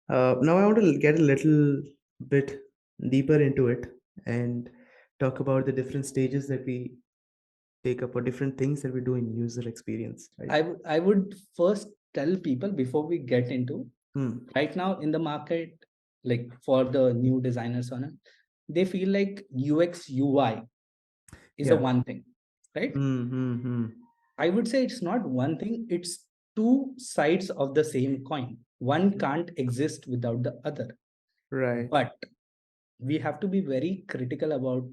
Now I want to get a little bit deeper into it and talk about the different stages that we take up or different things that we do in user experience, right? I would first tell people before we get into Hmm. right now in the market, like for the new designers on it, they feel like UX UI is a Yeah. one thing, right? Hmm. Hmm. Hmm. I would say it's not one thing, it's two sides of the same coin. One can't exist without the other. Right. But we have to be very critical about,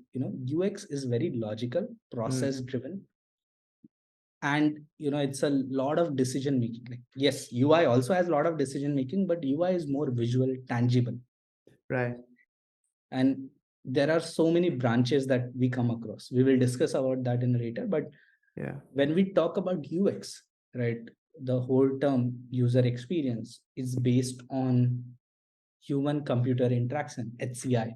UX is very logical, Hmm. process driven, and it's a lot of decision making. Like, yes, UI also has a lot of decision making, but UI is more visual, tangible. Right. And there are so many branches that we come across. We will discuss about that in later, but Yeah. when we talk about UX, right, the whole term user experience is based on human computer interaction, HCI.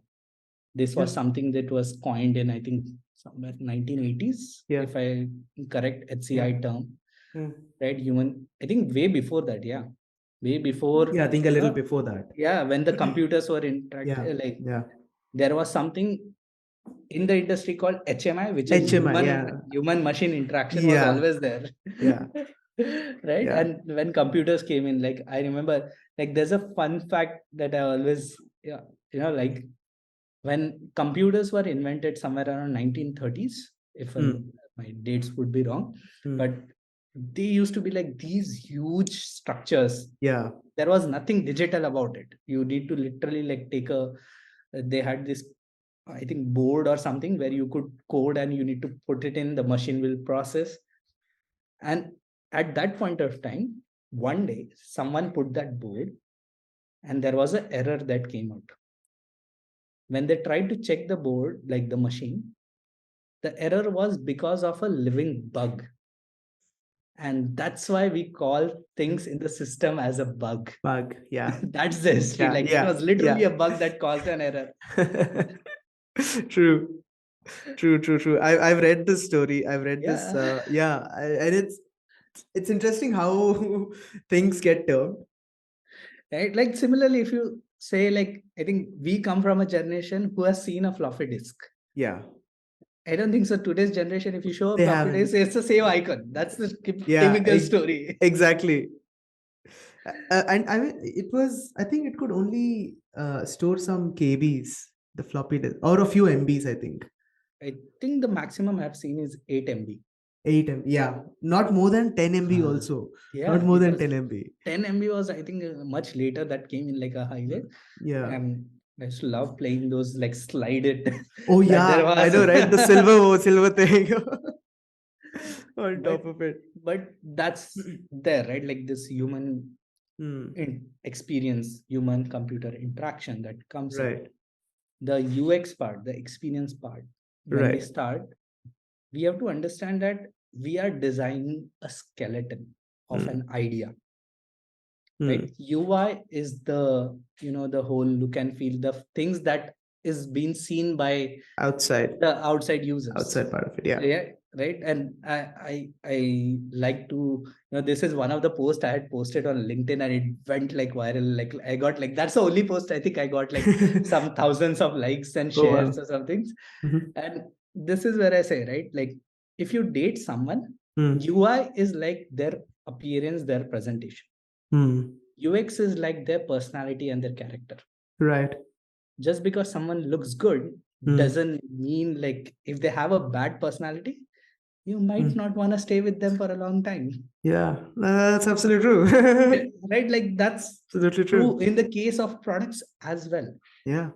This Yeah. was something that was coined in, I think, somewhere 1980s, Yeah. if I correct HCI Yeah. term, Hmm. right? Human, I think way before that, yeah. Way before, Yeah. I think a little before that. yeah, when the computers were Yeah. like Yeah. there was something in the industry called HMI, which is HMI. Yeah. human machine interaction was Yeah. always there. Yeah. Right. Yeah. And when computers came in, like I remember, like there's a fun fact that I always, yeah, like when computers were invented somewhere around 1930s, if Hmm. my dates would be wrong, Hmm. but they used to be like these huge structures. Yeah. There was nothing digital about it. You need to literally like take a, they had this, I think, board or something where you could code and you need to put it in, the machine will process. And at that point of time, one day someone put that board and there was an error that came out. When they tried to check the board, like the machine, the error was because of a living bug. And that's why we call things in the system as a bug. Bug. Yeah. That's the history. Yeah. Like it Yeah. was literally Yeah. a bug that caused an error. True. True. True. True. I've read this story. I've read this. Yeah. Yeah. And it's interesting how things get termed. Right. Like similarly, if you say, like, I think we come from a generation who has seen a floppy disk. Yeah. I don't think so. Today's generation, if you show a They floppy disk, haven't. it's the same icon. That's the Yeah. typical story. Exactly. And I mean, it was. I think it could only store some KBs, the floppy disk, or a few MBs. I think. I think the maximum I've seen is 8 MB. 8 MB. Yeah. Not more than 10 MB. Also. Not Yeah, more it than was 10 MB. 10 MB was, I think, much later that came in like a highlight. Yeah. And I used to love playing those, like slide it. Oh That there yeah, I was. know, right? The silver thing on but top of it. but that's there, right? Like this human Hmm. experience, human computer interaction that comes in. Right. The UX part, the experience part, when we Right. start, we have to understand that we are designing a skeleton of Hmm. an idea, Hmm. right? UI is the, the whole look and feel, the things that is being seen by Outside. the outside users. Outside part of it. Yeah. Yeah, right. And I like to, this is one of the posts I had posted on LinkedIn and it went like viral. Like I got like, that's the only post I think I got like some thousands of likes and Oh shares wow. or something. Mhm. And this is where I say, right, like if you date someone, Hmm. UI is like their appearance, their presentation. Hmm. UX is like their personality and their character. Right. Just because someone looks good Hmm. doesn't mean, like, if they have a bad personality, you might Hmm. not want to stay with them for a long time. Yeah, that's absolutely true. Right? Like that's Absolutely true true. in the case of products as well. Yeah.